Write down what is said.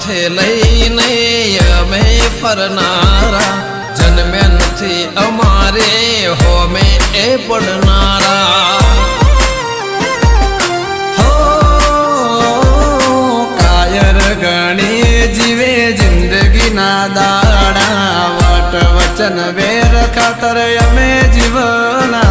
માથે લઈને અમે ફરનારા, જન્મ્યા નથી અમારે હોમે એ પડનારા. હો કાયર ગણી જીવે જિંદગીના દાડા, વટ વચન વેર ખાતર અમે જીવના